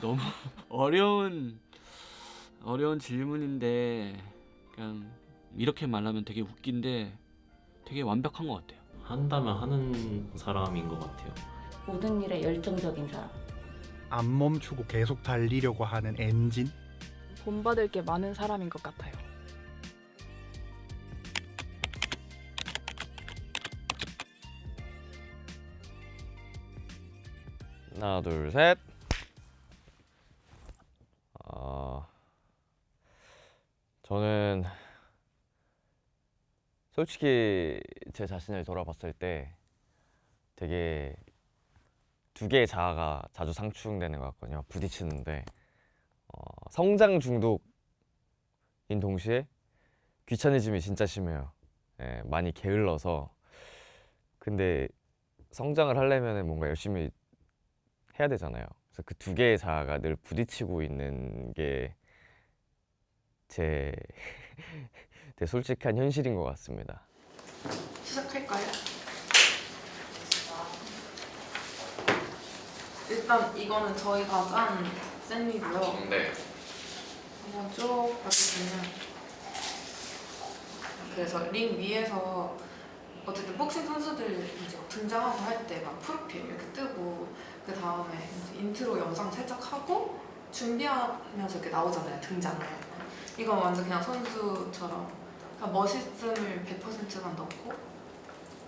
너무 어려운 질문인데 그냥 이렇게 말하면 되게 웃긴데 되게 완벽한 것 같아요. 한다면 하는 사람인 것 같아요. 모든 일에 열정적인 사람. 안 멈추고 계속 달리려고 하는 엔진? 본받을 게 많은 사람인 것 같아요. 하나, 둘, 셋. 저는 솔직히 제 자신을 돌아봤을 때 되게 두 개의 자아가 자주 상충되는 것 같거든요. 부딪히는데 성장 중독인 동시에 귀차니즘이 진짜 심해요. 예, 많이 게을러서. 근데 성장을 하려면 뭔가 열심히 해야 되잖아요. 그래서 그 두 개의 자아가 늘 부딪히고 있는 게 제 되게 솔직한 현실인 것 같습니다. 시작할까요? 일단 이거는 저희가 짠 샌리고요. 네. 한번 쭉 봐주시면 그래서 링 위에서 어쨌든 복싱 선수들 이제 등장하고 할 때 막 프로필 이렇게 뜨고 그 다음에 인트로 영상 살짝 하고 준비하면서 이렇게 나오잖아요, 등장을. 이건 완전 그냥 선수처럼 그냥 멋있음을 100%만 넣고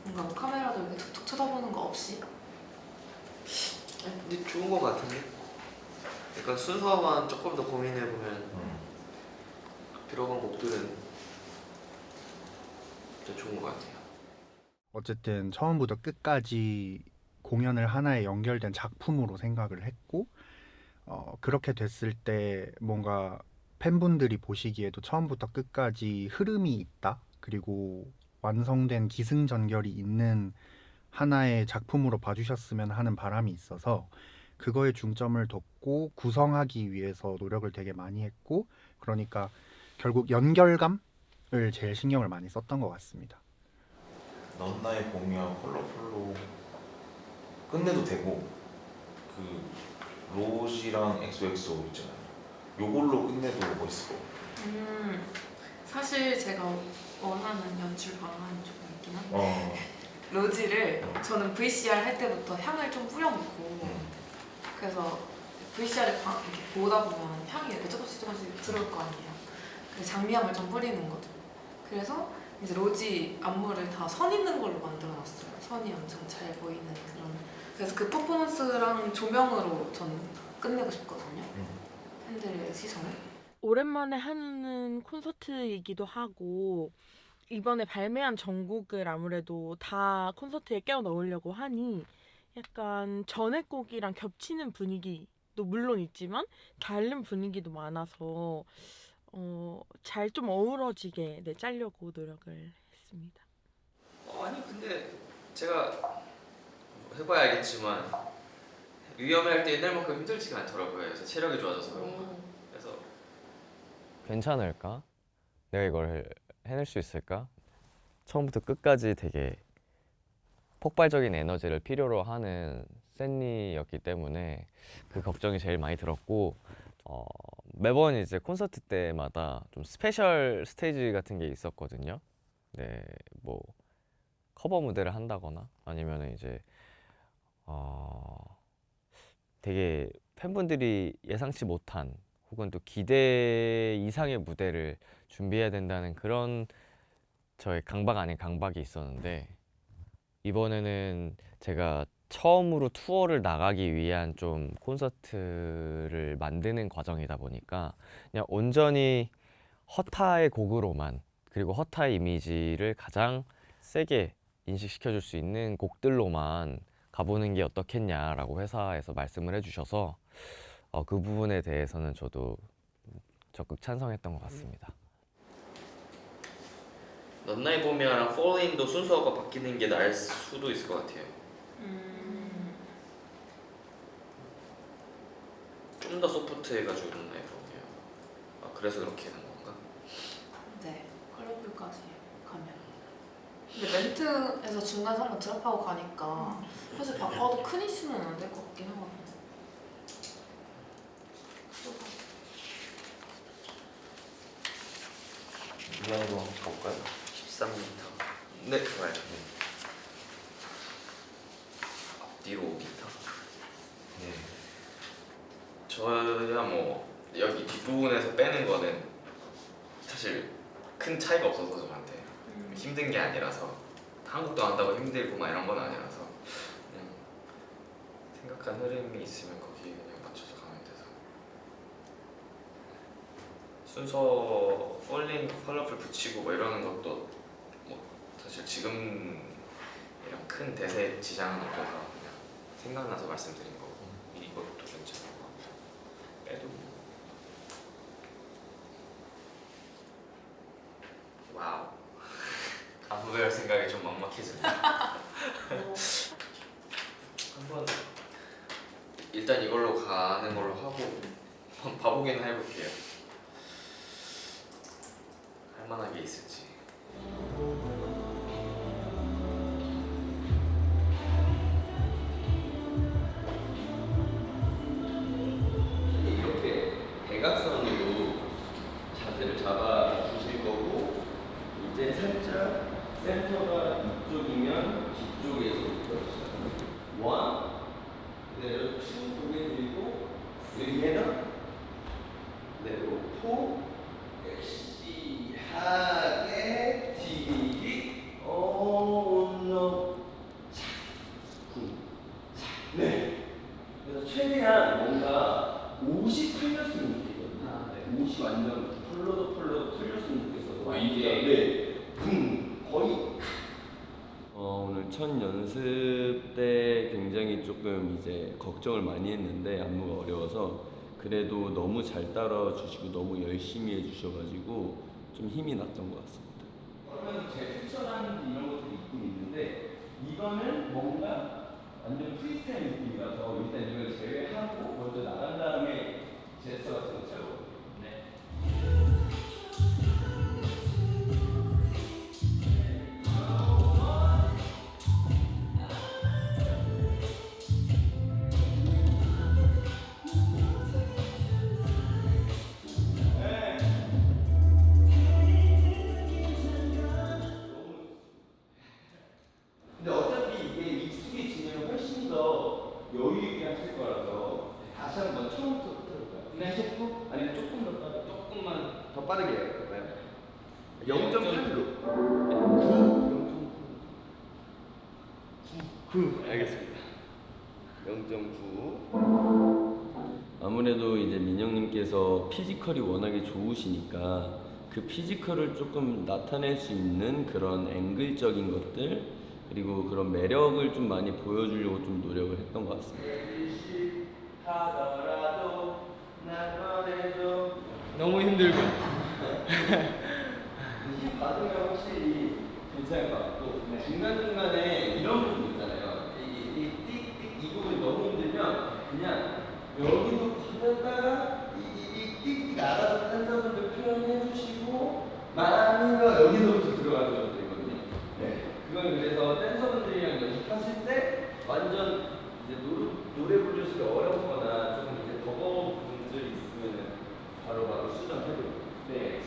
뭔가 뭐 카메라도 이렇게 툭툭 쳐다보는 거 없이. 근데 좋은 거 같은데? 약간 순서만 조금 더 고민해보면 들어간 곡들은 진짜 좋은 거 같아요. 어쨌든 처음부터 끝까지 공연을 하나의 연결된 작품으로 생각을 했고 그렇게 됐을 때 뭔가 팬분들이 보시기에도 처음부터 끝까지 흐름이 있다. 그리고 완성된 기승전결이 있는 하나의 작품으로 봐주셨으면 하는 바람이 있어서 그거에 중점을 뒀고 구성하기 위해서 노력을 되게 많이 했고 그러니까 결국 연결감을 제일 신경을 많이 썼던 것 같습니다. 넌 나의 봄이야 컬러풀로 끝내도 되고 그 로지랑 엑소엑소 있잖아요. 요걸로 끝내도 멋있을 것 같아요. 사실 제가 원하는 연출 방안이 좀 있긴 한데 로지를 저는 VCR 할 때부터 향을 좀 뿌려놓고 그래서 VCR을 이렇게 보다 보면 향이 이렇게 조금씩 들어올 거 아니에요. 그래서 장미향을 좀 뿌리는 거죠. 그래서 이제 로지 안무를 다 선 있는 걸로 만들어놨어요. 선이 엄청 잘 보이는 그런. 그래서 그 퍼포먼스랑 조명으로 전 끝내고 싶거든요. 팬들의 시선을. 오랜만에 하는 콘서트이기도 하고 이번에 발매한 전곡을 아무래도 다 콘서트에 끼워 넣으려고 하니 약간 전에 곡이랑 겹치는 분위기도 물론 있지만 다른 분위기도 많아서 잘 좀 어우러지게 짜려고 노력을 했습니다. 아니 근데 제가 해봐야 알겠지만 위험할 때 옛날만큼 힘들지가 않더라고요. 그래서 체력이 좋아져서 그런가. 그래서 괜찮을까? 내가 이걸 해낼 수 있을까? 처음부터 끝까지 되게 폭발적인 에너지를 필요로 하는 샌리였기 때문에 그 걱정이 제일 많이 들었고 매번 이제 콘서트 때마다 좀 스페셜 스테이지 같은 게 있었거든요. 네, 뭐 커버 무대를 한다거나 아니면 이제 되게 팬분들이 예상치 못한 혹은 또 기대 이상의 무대를 준비해야 된다는 그런 저의 강박 아닌 강박이 있었는데 이번에는 제가 처음으로 투어를 나가기 위한 좀 콘서트를 만드는 과정이다 보니까 그냥 온전히 허타의 곡으로만 그리고 허타의 이미지를 가장 세게 인식시켜줄 수 있는 곡들로만 가보는 게 어떻겠냐라고 회사에서 말씀을 해주셔서 그 부분에 대해서는 저도 적극 찬성했던 것 같습니다. 넌 나의 봄이야랑 Fall In도 순서가 바뀌는 게 나을 수도 있을 것 같아요. 좀 더 소프트해가지고 넌 나의 봄이야. 그래서 그렇게 하는 건가? 네, 컬러풀까지 가면. 근데 멘트에서 중간 한번 드랍하고 가니까 사실 바꿔도 큰 이슈는 안 될 것 같긴 하거든요. 중요한 거 볼까요? 13m. 네, 좋아요. 앞뒤로 5m. 네. 저야 뭐 여기 뒷부분에서 빼는 거는 사실 큰 차이가 없어서 저한테 힘든 게 아니라서 한국도 한다고 힘들고 막 이런 건 아니라서 그냥 생각한 흐름이 있으면 거기에 그냥 맞춰서 가면 돼서 순서 폴링 컬러풀 붙이고 뭐 이러는 것도 뭐 사실 지금이랑 큰 대세 지장은 없어서 그냥 생각나서 말씀드린 거고 이것도 괜찮은 것 같고 빼도 와우 안무 배울 생각이 좀 막막해진다. 한번 일단 이걸로 가는 걸로 하고 한번 봐보기는 해볼게요. 할 만한 게 있을지. 이렇게 대각선으로 자세를 잡아 주실 거고 이제 살짝 센터가 이쪽이면 뒤쪽에서부터 시작. 1 그대로 2 고개 들고 3 해나 그대로 4 섹시하게 디디 온너 네. 그래서 최대한 뭔가 옷이 풀렸으면 좋겠거든요. 네. 옷이 완전 펄러도 풀렸으면 좋겠어서 이게 거의 오늘 첫 연습 때 굉장히 조금 이제 걱정을 많이 했는데 안무가 어려워서 그래도 너무 잘 따라 주시고 너무 열심히 해주셔가지고 좀 힘이 났던 것 같습니다. 그러면 제 추천하는 이런 것들이 있긴 있는데 이거는 뭔가 완전 프리스타일 느낌이라서 일단 이걸 제외하고 먼저 나간 다음에 제스처 같은 거 짜고. 네. 근데 어차피 이게 익숙해지면 훨씬 더 여유 있게 하실 거라서 다시 한번 처음부터 붙여볼까요? 그냥 속도? 아니면 조금 더 빠르게? 조금만 더 빠르게 해볼까요? 0.8로 9 알겠습니다. 0.9 아무래도 이제 민영님께서 피지컬이 워낙에 좋으시니까 그 피지컬을 조금 나타낼 수 있는 그런 앵글적인 것들 그리고 그런 매력을 좀 많이 보여주려고 좀 노력을 했던 것 같습니다. 하더라도 날 꺼내줘. 너무 힘들고 힘 받으면 확실히 괜찮을 것 같고 중간중간에 이런 부분 있잖아요. 이 띡띡 이 부분이 너무 힘들면 그냥 여기서 받았다가 이 띡띡 알아서 댄서분들 표현해 주시고 많은 거 여기서부터 들어가줘야 되거든요. 네. 그건 그래서 댄서분들이랑 연습하실 때 완전 이제 노래 부르시기 어렵거나 조금 이제 버거운 부분들이 있으면 바로바로 수정해드려요. 네.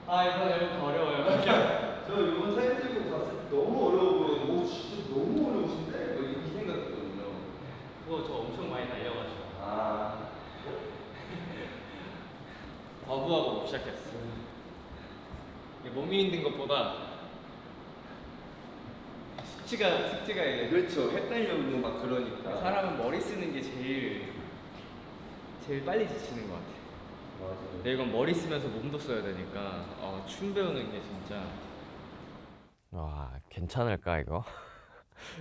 아 이거 너무 어려워요. 저 이번 사진 찍고 봤을 때 너무 어려워 보여요. 오 진짜 너무 어려우신데? 뭐 이 생각했거든요. 그거 저 엄청 많이 날려가지고 아 거부하고 못 시작했어. 이게 몸이 힘든 것보다 숙제가 이게 그렇죠. 헷갈려고 막 그러니까. 사람은 머리 쓰는 게 제일 빨리 지치는 것 같아. 맞아요. 근데 이건 머리 쓰면서 몸도 써야 되니까 춤 배우는 게 진짜 와 괜찮을까 이거?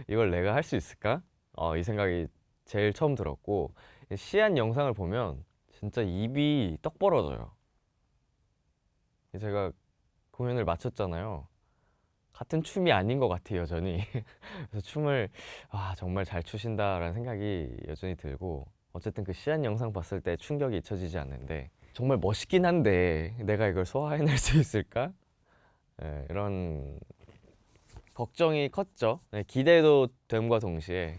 이걸 내가 할 수 있을까? 이 생각이 제일 처음 들었고 시안 영상을 보면 진짜 입이 떡 벌어져요. 제가 공연을 마쳤잖아요. 같은 춤이 아닌 것 같아요 여전히. 그래서 춤을 정말 잘 추신다라는 생각이 여전히 들고 어쨌든 그 시안 영상 봤을 때 충격이 잊혀지지 않는데 정말 멋있긴 한데 내가 이걸 소화해낼 수 있을까? 네, 이런 걱정이 컸죠. 네, 기대도 됨과 동시에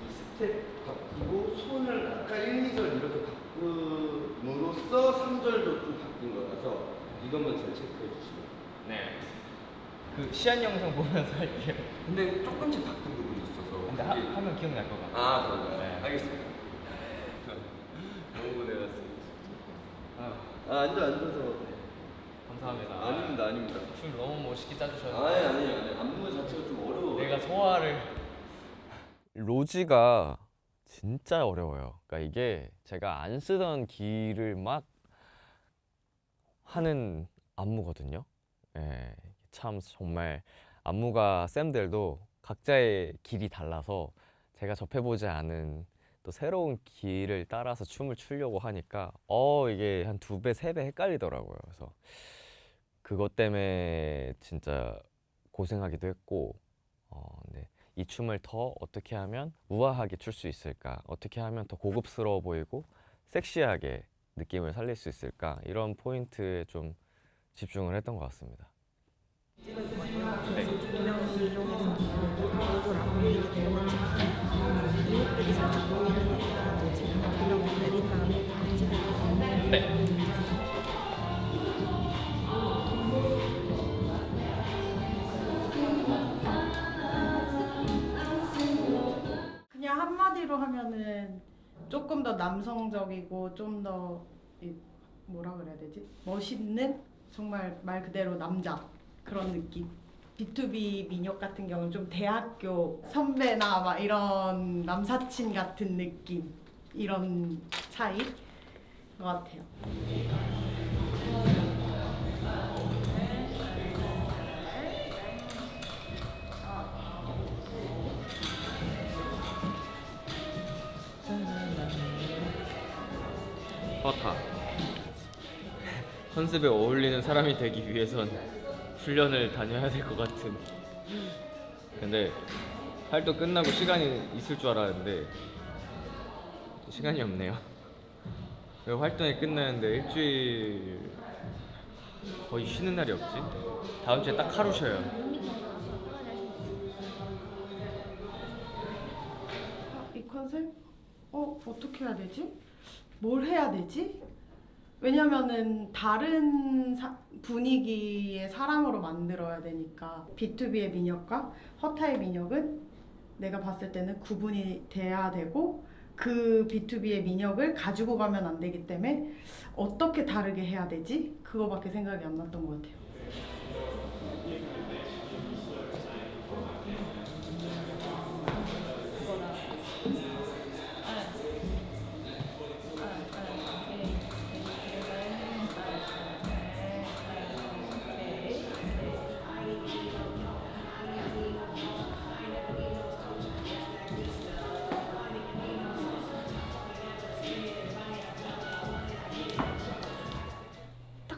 이 스텝 바뀌고 손을 아까 1, 2절 이렇게 바꿈으로써 3절도 좀 바뀐 거라서 이것만 잘 체크해 주시면. 네. 그 시안 영상 보면서 할게요. 근데 조금씩 바뀐 부분이 있어서. 근데 하면 기억날 것 같아요. 아, 그런가요? 네. 알겠습니다. 너무 고생하셨습니다. 앉아서. 감사합니다. 아닙니다. 춤 너무 멋있게 짜주셔서. 아니. 안무 자체가 좀 어려워. 내가 소화를. 로지가 진짜 어려워요. 그러니까 이게 제가 안 쓰던 기를 막 하는 안무거든요. 예, 참 정말 안무가 쌤들도 각자의 길이 달라서 제가 접해보지 않은 또 새로운 길을 따라서 춤을 추려고 하니까 이게 한 2배, 3배 헷갈리더라고요. 그래서 그것 때문에 진짜 고생하기도 했고 네. 이 춤을 더 어떻게 하면 우아하게 출 수 있을까? 어떻게 하면 더 고급스러워 보이고 섹시하게 느낌을 살릴 수 있을까? 이런 포인트에 좀 집중을 했던 것 같습니다. 그냥 한마디로 하면은 조금 더 남성적이고 좀 더 뭐라 그래야 되지? 멋있는 정말 말 그대로 남자 그런 느낌. B2B 민혁 같은 경우는 좀 대학교 선배나 막 이런 남사친 같은 느낌 이런 차이인 것 같아요. 허타. 컨셉에 어울리는 사람이 되기 위해선 훈련을 다녀야 될 것 같은. 근데 활동 끝나고 시간이 있을 줄 알았는데 시간이 없네요. 왜 활동이 끝나는데 일주일 거의 쉬는 날이 없지? 다음 주에 딱 하루 쉬어요. 이 컨셉? 어떻게 해야 되지? 뭘 해야 되지? 왜냐면은 다른 분위기의 사람으로 만들어야 되니까 B2B의 민혁과 허타의 민혁은 내가 봤을 때는 구분이 돼야 되고 그 B2B의 민혁을 가지고 가면 안 되기 때문에 어떻게 다르게 해야 되지? 그거밖에 생각이 안 났던 것 같아요.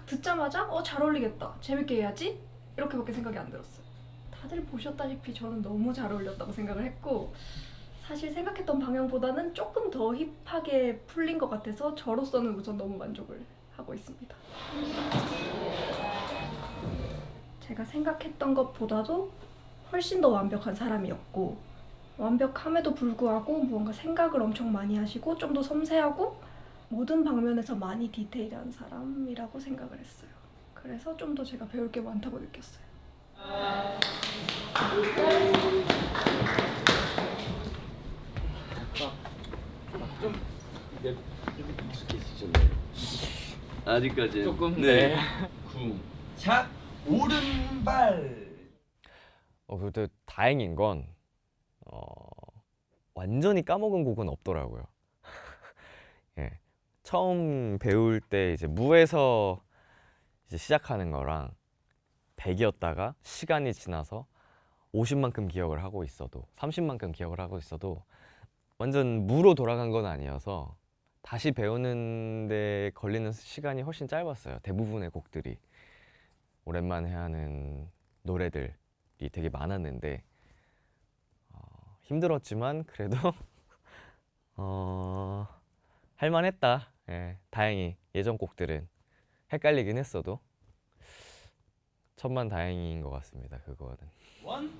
듣자마자 잘 어울리겠다, 재밌게 해야지 이렇게밖에 생각이 안 들었어요. 다들 보셨다시피 저는 너무 잘 어울렸다고 생각을 했고 사실 생각했던 방향보다는 조금 더 힙하게 풀린 것 같아서 저로서는 우선 너무 만족을 하고 있습니다. 제가 생각했던 것보다도 훨씬 더 완벽한 사람이었고 완벽함에도 불구하고 무언가 생각을 엄청 많이 하시고 좀 더 섬세하고 모든 방면에서 많이 디테일한 사람이라고 생각을 했어요. 그래서 좀 더 제가 배울 게 많다고 느꼈어요. 좀 익숙해지셨나요? 아직까지 조금 네. 자, 오른발. 그래도 다행인 건 완전히 까먹은 곡은 없더라고요. 예. 처음 배울 때 이제 무에서 이제 시작하는 거랑 100이었다가 시간이 지나서 50만큼 기억을 하고 있어도 30만큼 기억을 하고 있어도 완전 무로 돌아간 건 아니어서 다시 배우는 데 걸리는 시간이 훨씬 짧았어요. 대부분의 곡들이 오랜만에 하는 노래들이 되게 많았는데 힘들었지만 그래도 할만했다. 예, 다행히 예전 곡들은 헷갈리긴 했어도 천만 다행인 것 같습니다. 그거는. 1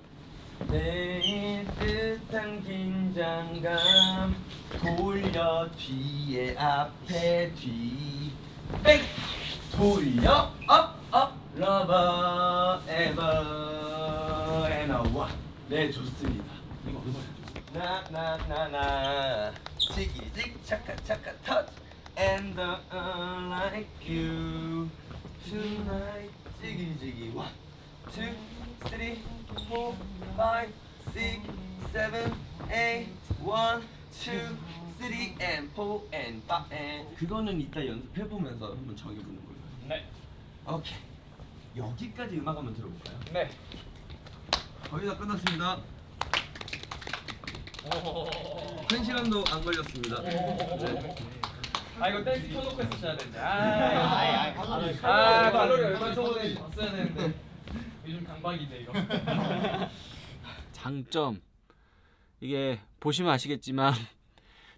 내 뜻한 긴장감 돌려 뒤에 앞에 뒤 백 돌려 업업 러버 에버 에너와 네 좋습니다. 이거 나나나나 지기직 차카차카 touch and like you tonight 지기지기 1 2 3 4 5 6 7 8 1 2 3 and 4 and 5 and 그거는 이따 연습해보면서 한번 정해보는 걸로. 네. 오케이. 여기까지 음악 한번 들어볼까요? 네. 거의 다 끝났습니다. 1시간도 안 걸렸습니다. 네. 아 이거 댄스 켜놓고 했었어야 되는데. 칼로리 얼마 소원에 봤어야 되는데. 요즘 강박이네 이거. 장점 이게 보시면 아시겠지만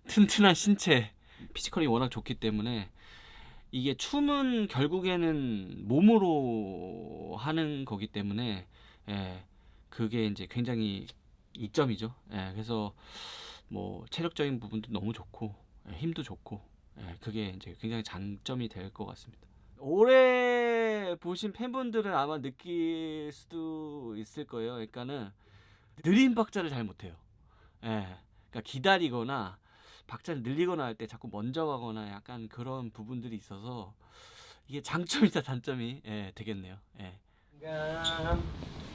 튼튼한 신체 피지컬이 워낙 좋기 때문에 이게 춤은 결국에는 몸으로 하는 거기 때문에 그게 이제 굉장히 이점이죠. 그래서 뭐 체력적인 부분도 너무 좋고 힘도 좋고 그게 이제 굉장히 장점이 될 것 같습니다. 오래 보신 팬분들은 아마 느낄 수도 있을 거예요. 그러니까는 느린 박자를 잘 못해요. 그러니까 기다리거나 박자를 늘리거나 할 때 자꾸 먼저 가거나 약간 그런 부분들이 있어서 이게 장점이다 단점이 되겠네요.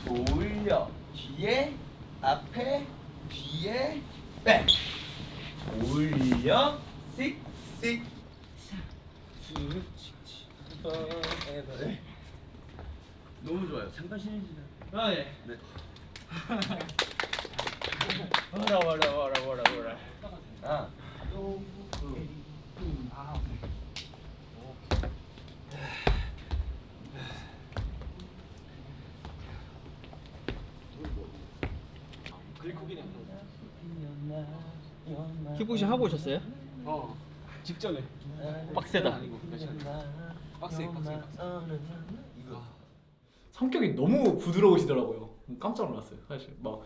돌려 뒤에 앞에 뒤에 백 올려 씩씩 너무 좋아요. 잠깐 쉬시면. 아 예. 네. 뭐라. 아. 킥복싱 하고 오셨어요? 직전에 빡세다. 빡세. 성격이 너무 부드러우시더라고요. 깜짝 놀랐어요. 사실 막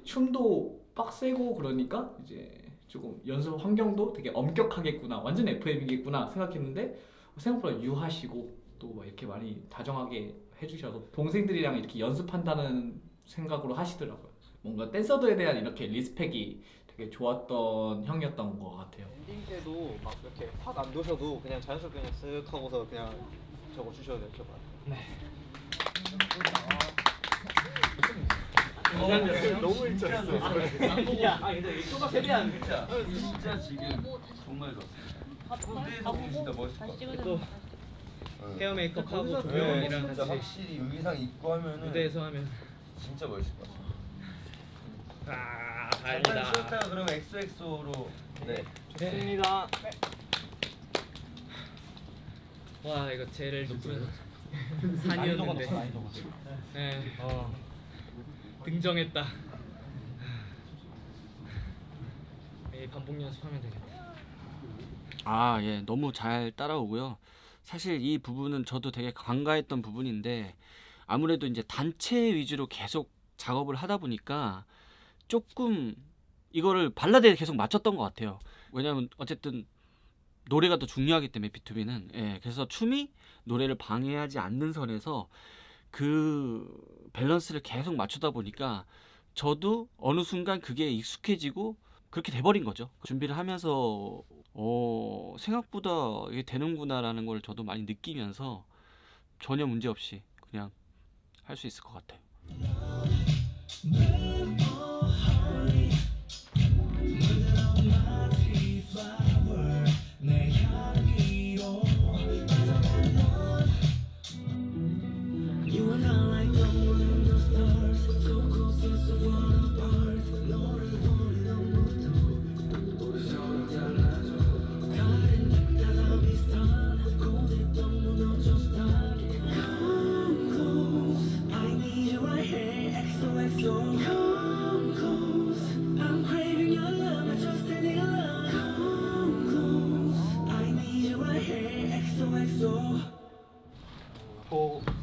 춤도 빡세고 그러니까 이제 조금 연습 환경도 되게 엄격하겠구나, 완전 FM이겠구나 생각했는데 생각보다 유하시고 또 막 이렇게 많이 다정하게 해주셔서 동생들이랑 이렇게 연습한다는 생각으로 하시더라고요. 뭔가 댄서들에 대한 이렇게 리스펙이 되게 좋았던 형이었던 것 같아요. 엔딩 때도 막 이렇게 확 안 도셔도 그냥 자연스럽게 그냥 쓱 하고서 그냥 적어 주셔도 될 것 같아요. 네. 너무 일찍했어. 근데 이거가 최대한 진짜 지금 정말 좋았어요. 무대에서 보면 진짜 멋있을 것 같아요. 또 헤어 메이크업 하고 조명이랑 진짜 같이 확실히 의상 입고 하면은 무대에서 하면 진짜 멋있을 것 같아요. 달리다. 잠깐 쉬었다가 그러면 엑소엑소로 네. 좋습니다. 와 이거 제일 높은 산이었는데. 네. 등정했다. 반복 연습하면 되겠다. 예, 너무 잘 따라오고요. 사실 이 부분은 저도 되게 간과했던 부분인데 아무래도 이제 단체 위주로 계속 작업을 하다 보니까 조금 이거를 발라드에 계속 맞췄던 것 같아요. 왜냐하면 어쨌든 노래가 더 중요하기 때문에 B2B는 그래서 춤이 노래를 방해하지 않는 선에서 그 밸런스를 계속 맞추다 보니까 저도 어느 순간 그게 익숙해지고 그렇게 돼버린 거죠. 준비를 하면서 생각보다 이게 되는구나라는 걸 저도 많이 느끼면서 전혀 문제 없이 그냥 할 수 있을 것 같아요.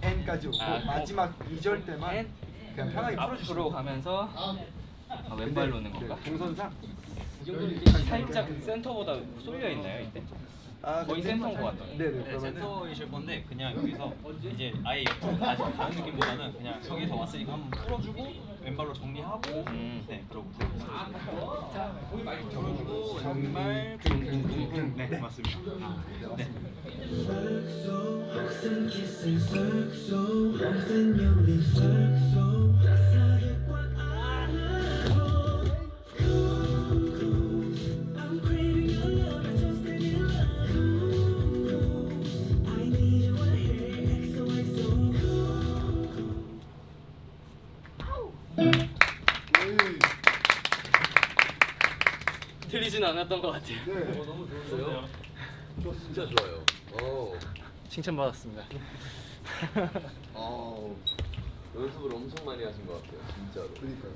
N까지 오고 마지막 2절 때만 그냥 편하게 앞으로 가면서 왼발 놓는 건가? 동선상 살짝 센터보다 쏠려 있나요 이때? 거의 센터인 것 같아요. 네네. 센터이실 건데 그냥 여기서 이제 아예 옆으로 가지 가는 느낌보다는 그냥 여기서 왔으니까 한번 풀어주고 왼발로 정리하고 네 그러고 그러고 왼발 붕붕붕붕 네 맞습니다. 네. 틀리진 않았던 것 같아요. 너무 좋은데요? 저 진짜 좋아요. 칭찬받았습니다. 연습을 엄청 많이 하신 것 같아요, 진짜로. 그러니까요.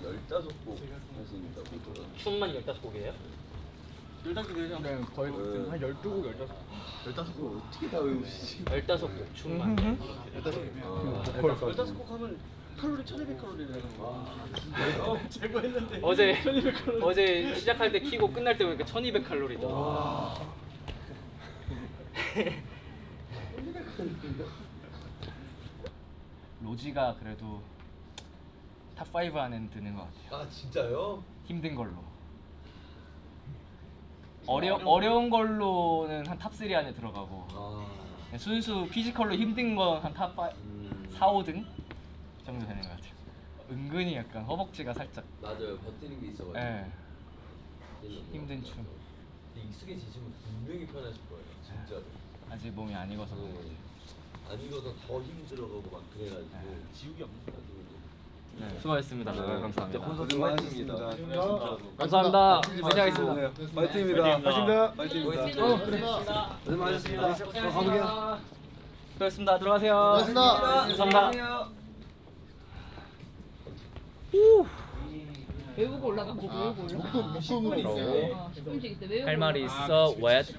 15곡 하신다고 들었어요. 춤만 15곡이에요? 15곡이죠? 네, 거의 한 12곡, 15곡. 15곡 어떻게 다 외우시지? 15곡 춤만. 15곡 하면 칼로리 1200칼로리 되는 거. 제거 했는데. 어제 시작할 때 키고 끝날 때 보니까 1200칼로리더라고요. 로지가 그래도 탑 5 안에는 드는 것 같아요. 아 진짜요? 힘든 걸로. 어려운 걸로는 한 탑 3 안에 들어가고 순수 피지컬로 힘든 건 한 탑 4, 5등 정도 되는 것 같아요. 은근히 약간 허벅지가 살짝 맞아요, 버티는 게 있어가지고. 네. 힘든 춤. 익숙해지시면 분명히 편하실 거예요, 진짜로. 아직 몸이 안 익어서 그런 것 같아요. 안 익어서 더 힘들어가고 막 그래가지고 지우개 없는 거 네, 수고하셨습니다. 감사합니다. 콘서트 화이팅입니다. 감사합니다. 화이팅하겠습니다. 파이팅입니다. 파이팅입니다. 파이팅입니다. 그래. 고생 많으셨습니다. 가볼게요. 수고하셨습니다. 들어가세요. 수고하셨습니다. 감사합니다. 외우고 올라가고 외우고 올라가고 할 말이 있어. Wet,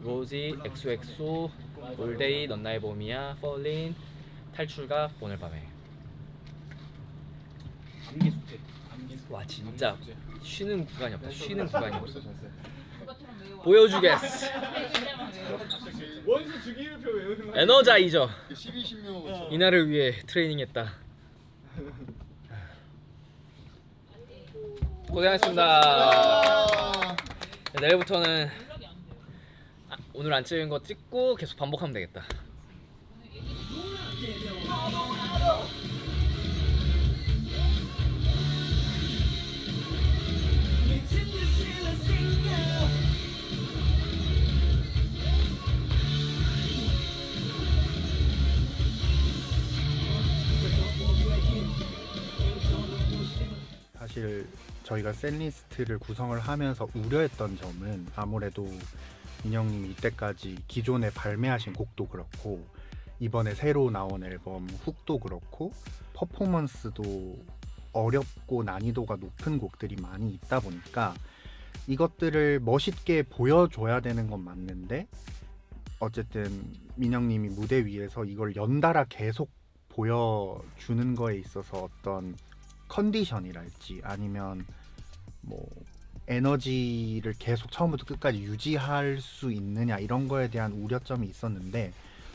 로지, 엑소엑소, 올데이, 넌 나의 봄이야, 펄린, 탈출가, 오늘 밤에. 와 진짜 쉬는 구간이 없다. 쉬는 구간이 없어. 보여주겠어. 원수 주기율표 외우는 거. 에너자이저. 12, 이날을 위해 트레이닝했다. 고생하셨습니다. 내일부터는 오늘 안 찍은 거 찍고 계속 반복하면 되겠다. 사실 저희가 셋리스트를 구성을 하면서 우려했던 점은 아무래도 민영님이 이때까지 기존에 발매하신 곡도 그렇고 이번에 새로 나온 앨범 훅도 그렇고 퍼포먼스도 어렵고 난이도가 높은 곡들이 많이 있다 보니까 이것들을 멋있게 보여줘야 되는 건 맞는데 어쨌든 민영님이 무대 위에서 이걸 연달아 계속 보여주는 거에 있어서 어떤 컨디션이랄지 아니면 뭐 에너지를 계속 처음부터 끝까지 유지할 수 있느냐 이런 거에 대한 우려점이 있었는데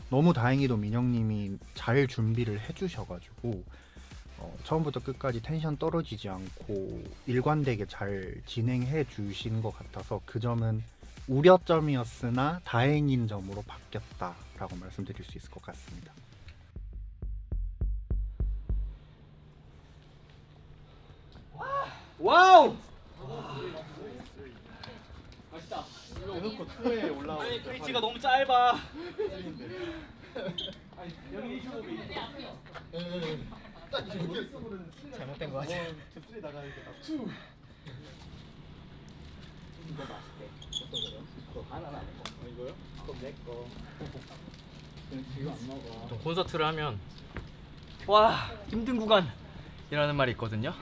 너무 다행히도 민영님이 잘 준비를 해주셔가지고 처음부터 끝까지 텐션 떨어지지 않고 일관되게 잘 진행해 주신 것 같아서 그 점은 우려점이었으나 다행인 점으로 바뀌었다라고 말씀드릴 수 있을 것 같습니다. 와우! 맛있다. 대놓고 투에 올라오고. 아니 브릿지가 너무 짧아. 아니 여기 25개. 딱 이렇게 잘못된 거 같아. 투에 나가 이렇게 딱 투. 이거 맛있대. 어떤 거요? 그거 하나 안 먹어. 이거요? 그럼 내 거. 지금 안 먹어. 보통 콘서트를 하면 와 힘든 구간이라는 말이 있거든요.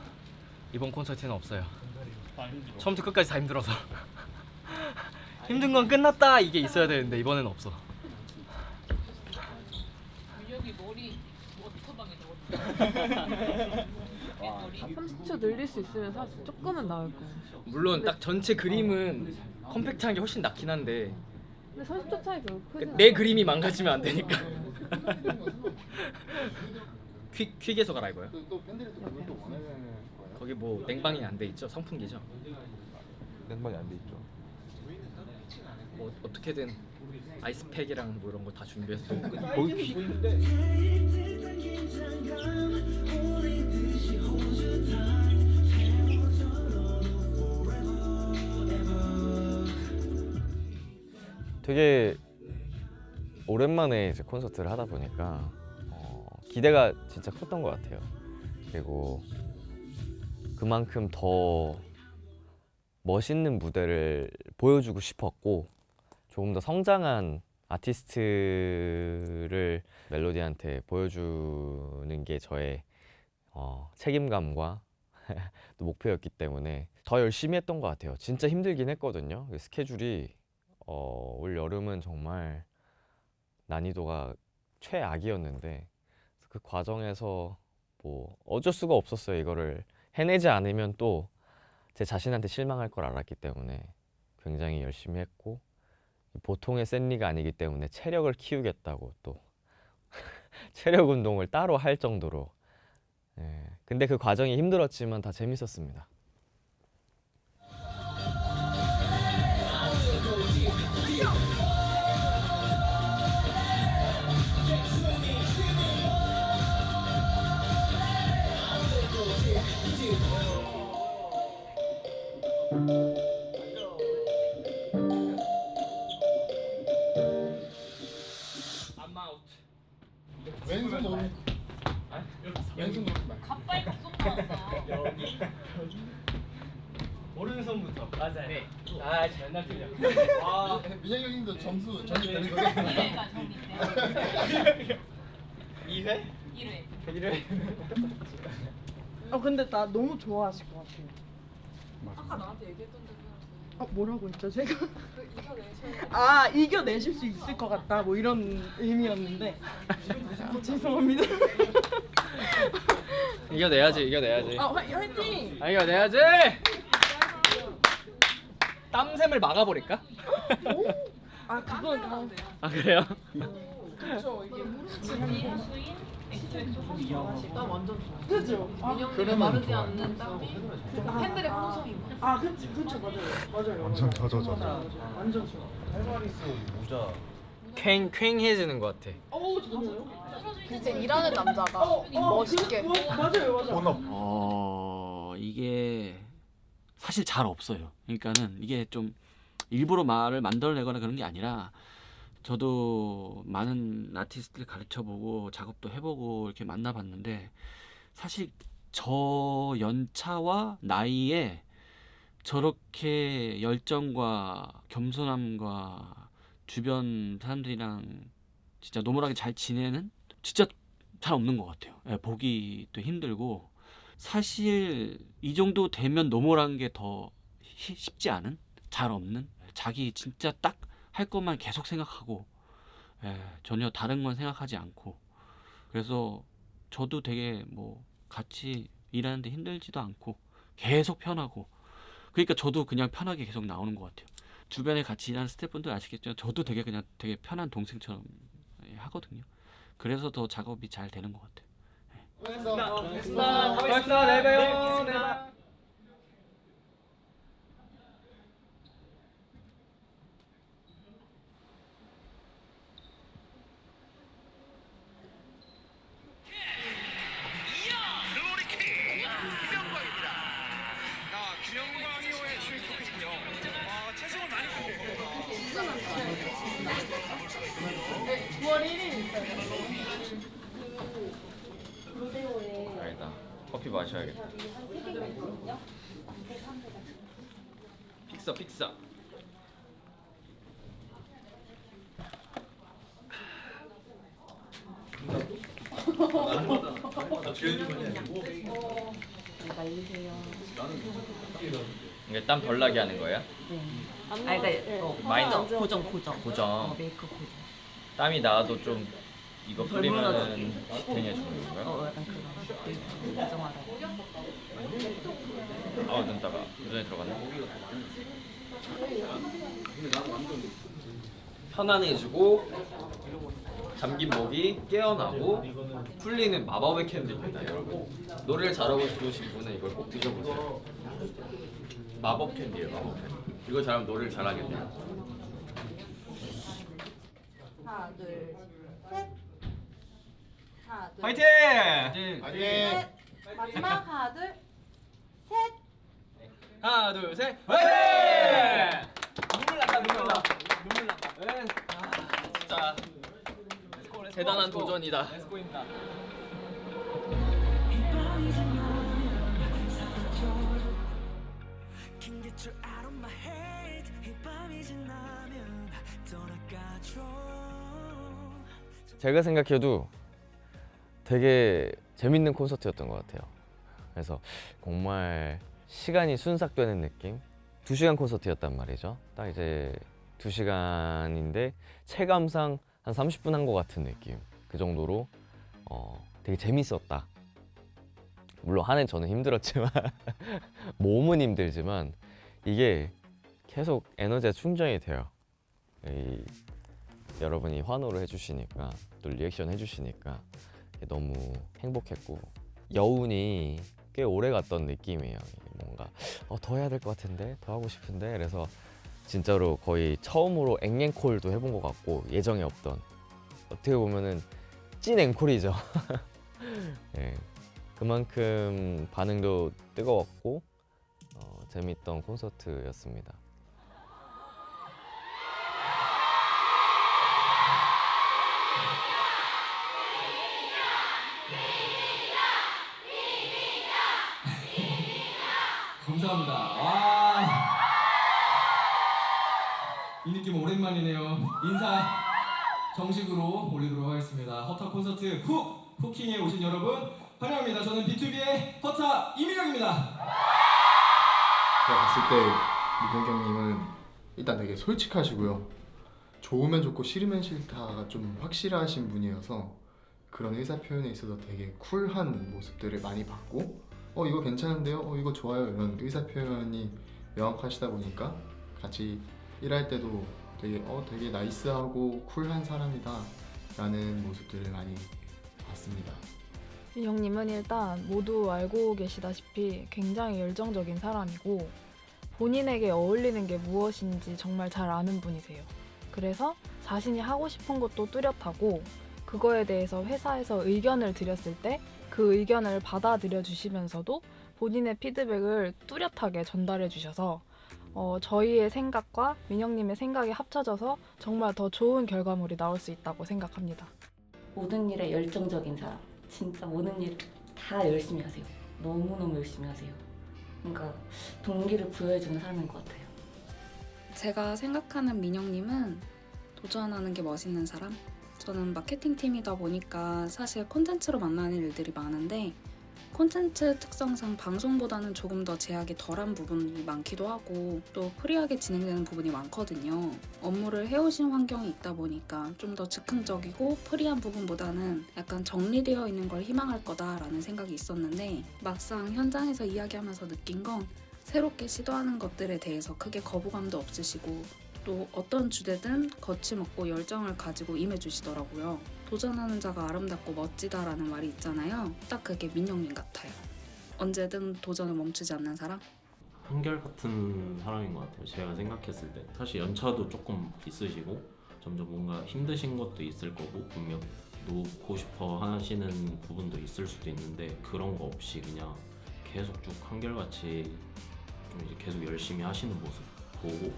이번 콘서트는 없어요. 처음부터 끝까지 다 힘들어서 힘든 건 끝났다 이게 있어야 되는데 이번엔 없어. 여기 머리 워터방에 30초 늘릴 수 있으면 사실 조금은 나을 거예요. 물론 딱 전체 그림은 컴팩트한 게 훨씬 낫긴 한데 근데 30초 차이 별로 크지 내 그림이 망가지면 안 되니까. 퀵에서 가라 이거야. 거기 뭐 냉방이 안 돼 있죠? 선풍기죠? 냉방이 안 돼 있죠. 뭐 어떻게든 아이스팩이랑 뭐 이런 거 다 준비해서 거기 되게 오랜만에 이제 콘서트를 하다 보니까 기대가 진짜 컸던 것 같아요. 그리고 그만큼 더 멋있는 무대를 보여주고 싶었고 조금 더 성장한 아티스트를 멜로디한테 보여주는 게 저의 책임감과 또 목표였기 때문에 더 열심히 했던 것 같아요. 진짜 힘들긴 했거든요. 스케줄이 올 여름은 정말 난이도가 최악이었는데 그 과정에서 뭐 어쩔 수가 없었어요. 이거를 해내지 않으면 또 제 자신한테 실망할 걸 알았기 때문에 굉장히 열심히 했고 보통의 샌리가 아니기 때문에 체력을 키우겠다고 또 체력 운동을 따로 할 정도로 근데 그 과정이 힘들었지만 다 재밌었습니다. 왼손 오른 왼손 오른발. 갑자기 속 나왔어. 여기 오른손부터 맞아요. 네. 맨날 틀려. 와 민혁이 형님도 점수 되는 거죠? 2회가 정인데. 2회? 1회. 1회? 근데 나 너무 좋아하실 것 같아요. 아까 나한테 얘기했던 대로 뭐라고 했죠 제가? 이겨내셔야 이겨내실 수 있을 것 같다 뭐 이런 의미였는데 죄송합니다. 이겨내야지. 화이팅! 이겨내야지. 땀샘을 막아버릴까? 그건 그래요? 그렇죠. 이게 수인 엑소엑소 나 완전 좋아. 그죠? 민영님이 마르지 않는 땀이 팬들의 호성인 거야. 그쵸 맞아요. 완전 젖어져. 완전 좋아. 할바리스 모자. 퀭퀭해지는 것 같아. 저도요. 이제 일하는 남자가 멋있게. 맞아요. 본업. 이게 사실 잘 없어요. 그러니까는 이게 좀 일부러 말을 만들어내거나 그런 게 아니라 저도 많은 아티스트를 가르쳐보고 작업도 해보고 이렇게 만나봤는데 사실 저 연차와 나이에 저렇게 열정과 겸손함과 주변 사람들이랑 진짜 노멀하게 잘 지내는 진짜 잘 없는 것 같아요. 보기 또 힘들고 사실 이 정도 되면 노멀한 게 더 쉽지 않은? 잘 없는? 자기 진짜 딱 할 것만 계속 생각하고 전혀 다른 건 생각하지 않고 그래서 저도 되게 뭐 같이 일하는데 힘들지도 않고 계속 편하고 그러니까 저도 그냥 편하게 계속 나오는 것 같아요. 주변에 같이 일하는 스태프분들 아시겠지만 저도 되게 그냥 되게 편한 동생처럼 하거든요. 그래서 더 작업이 잘 되는 것 같아요. 고맙습니다. 내일 봬요. 알겠다. 커피 마셔야겠다. 픽서. 이게 땀 덜 나게 하는 거야? 그러니까 마이너 고정. 땀이 나도 좀 이거 뿌리면은 슈팅해 주는 건가요? 약간 그거 인정하라고. 눈따가 눈에 들어갔네. 편안해지고 잠긴 목이 깨어나고 풀리는 마법의 캔디입니다, 여러분. 노래를 잘하고 싶으신 분은 이걸 꼭 드셔보세요. 마법 캔디예요, 마법 캔디. 이거 잘하면 노래를 잘하겠네요. 하나 둘 셋. 하나 둘 화이팅! 셋. 마지막 하나 둘 셋. 하나 둘 셋. 화이팅! 눈물 난다, 눈물 나. 눈물 난다. 진짜 대단한 도전이다. 제가 생각해도 되게 재밌는 콘서트였던 것 같아요. 그래서 정말 시간이 순삭되는 느낌? 2시간 콘서트였단 말이죠. 딱 이제 2시간인데 체감상 한 30분 한 것 같은 느낌. 그 정도로 되게 재밌었다. 물론 한 해 저는 힘들었지만 몸은 힘들지만 이게 계속 에너지가 충전이 돼요. 여러분이 환호를 해주시니까 또 리액션 해주시니까 너무 행복했고 여운이 꽤 오래 갔던 느낌이에요. 뭔가 더 해야 될 것 같은데, 더 하고 싶은데, 그래서 진짜로 거의 처음으로 앵앵콜도 해본 것 같고 예정에 없던, 어떻게 보면은 찐 앵콜이죠. 네, 그만큼 반응도 뜨거웠고 재밌던 콘서트였습니다. 감사합니다. 와, 이 느낌 오랜만이네요. 인사 정식으로 올리도록 하겠습니다. 허타 콘서트 후킹에 오신 여러분 환영합니다. 저는 B2B의 허타 이민혁입니다. 제가 봤을 때 민혁 형님은 일단 되게 솔직하시고요. 좋으면 좋고 싫으면 싫다가 좀 확실하신 분이어서 그런 의사 표현에 있어서 되게 쿨한 모습들을 많이 봤고 이거 괜찮은데요? 이거 좋아요. 이런 의사 표현이 명확하시다 보니까 같이 일할 때도 되게 나이스하고 쿨한 사람이다 라는 모습들을 많이 봤습니다. 민혁님은 일단 모두 알고 계시다시피 굉장히 열정적인 사람이고 본인에게 어울리는 게 무엇인지 정말 잘 아는 분이세요. 그래서 자신이 하고 싶은 것도 뚜렷하고 그거에 대해서 회사에서 의견을 드렸을 때 그 의견을 받아들여 주시면서도 본인의 피드백을 뚜렷하게 전달해 주셔서 저희의 생각과 민혁님의 생각이 합쳐져서 정말 더 좋은 결과물이 나올 수 있다고 생각합니다. 모든 일에 열정적인 사람. 진짜 모든 일 다 열심히 하세요. 너무너무 열심히 하세요. 그러니까 동기를 부여해주는 사람인 것 같아요. 제가 생각하는 민혁님은 도전하는 게 멋있는 사람? 저는 마케팅팀이다 보니까 사실 콘텐츠로 만나는 일들이 많은데 콘텐츠 특성상 방송보다는 조금 더 제약이 덜한 부분이 많기도 하고 또 프리하게 진행되는 부분이 많거든요. 업무를 해오신 환경이 있다 보니까 좀 더 즉흥적이고 프리한 부분보다는 약간 정리되어 있는 걸 희망할 거다라는 생각이 있었는데 막상 현장에서 이야기하면서 느낀 건 새롭게 시도하는 것들에 대해서 크게 거부감도 없으시고 또 어떤 주제든 거침없고 열정을 가지고 임해주시더라고요. 도전하는 자가 아름답고 멋지다라는 말이 있잖아요. 딱 그게 민혁님 같아요. 언제든 도전을 멈추지 않는 사람? 한결같은 사람인 것 같아요. 제가 생각했을 때 사실 연차도 조금 있으시고 점점 뭔가 힘드신 것도 있을 거고 분명 놓고 싶어 하시는 부분도 있을 수도 있는데 그런 거 없이 그냥 계속 쭉 한결같이 좀 이제 계속 열심히 하시는 모습 보고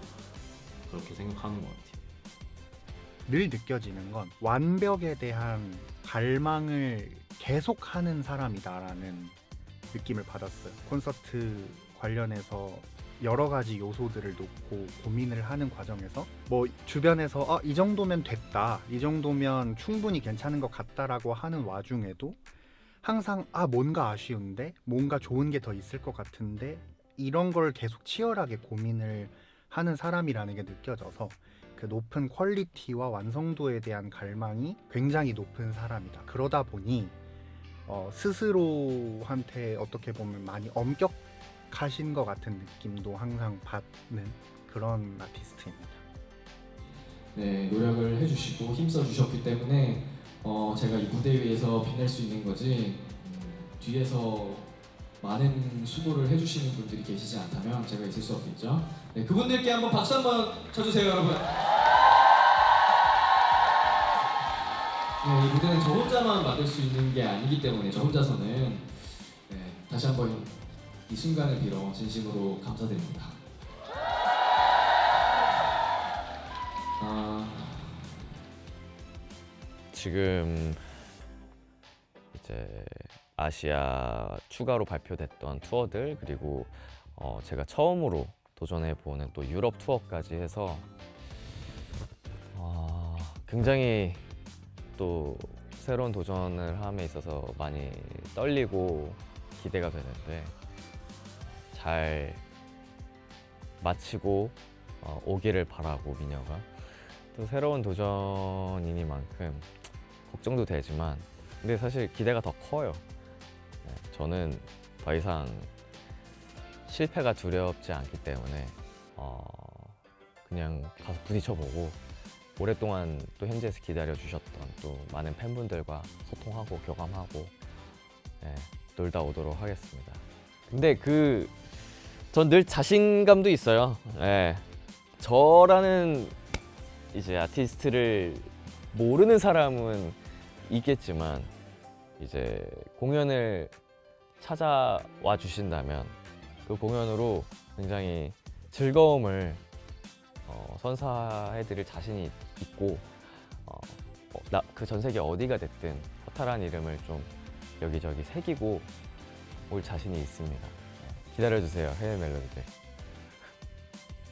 그렇게 생각하는 것 같아요. 늘 느껴지는 건 완벽에 대한 갈망을 계속하는 사람이다라는 느낌을 받았어요. 콘서트 관련해서 여러 가지 요소들을 놓고 고민을 하는 과정에서 뭐 주변에서 이 정도면 됐다, 이 정도면 충분히 괜찮은 것 같다라고 하는 와중에도 항상 뭔가 아쉬운데, 뭔가 좋은 게 더 있을 것 같은데 이런 걸 계속 치열하게 고민을 하는 사람이라는 게 느껴져서 그 높은 퀄리티와 완성도에 대한 갈망이 굉장히 높은 사람이다. 그러다 보니 스스로한테 어떻게 보면 많이 엄격하신 것 같은 느낌도 항상 받는 그런 아티스트입니다. 네, 노력을 해주시고 힘써 주셨기 때문에 제가 이 무대 위에서 빛날 수 있는 거지 뒤에서 많은 수고를 해주시는 분들이 계시지 않다면 제가 있을 수 없겠죠. 네, 그분들께 한번 박수 한번 쳐주세요, 여러분. 네, 이 무대는 저 혼자만 만들 수 있는 게 아니기 때문에 저 혼자서는 다시 한번 이 순간을 빌어 진심으로 감사드립니다. 지금 이제 아시아 추가로 발표됐던 투어들 그리고 제가 처음으로 도전해 보는 또 유럽 투어까지 해서 굉장히 또 새로운 도전을 함에 있어서 많이 떨리고 기대가 되는데 잘 마치고 오기를 바라고 미녀가 또 새로운 도전이니만큼 걱정도 되지만 근데 사실 기대가 더 커요. 네, 저는 더 이상 실패가 두렵지 않기 때문에 그냥 가서 부딪혀보고 오랫동안 또 현지에서 기다려주셨던 또 많은 팬분들과 소통하고 교감하고 놀다 오도록 하겠습니다. 근데 전 늘 자신감도 있어요. 저라는 이제 아티스트를 모르는 사람은 있겠지만 이제 공연을 찾아와 주신다면 그 공연으로 굉장히 즐거움을 선사해드릴 자신이 있고 그 전 세계 어디가 됐든 허타라는 이름을 좀 여기저기 새기고 올 자신이 있습니다. 기다려주세요, 해외 멜로디들.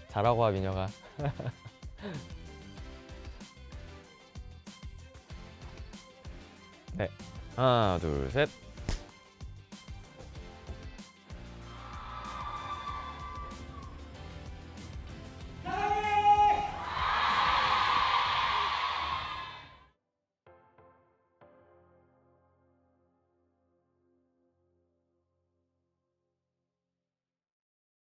잘하고 와, 민혁아. 네, 하나, 둘, 셋.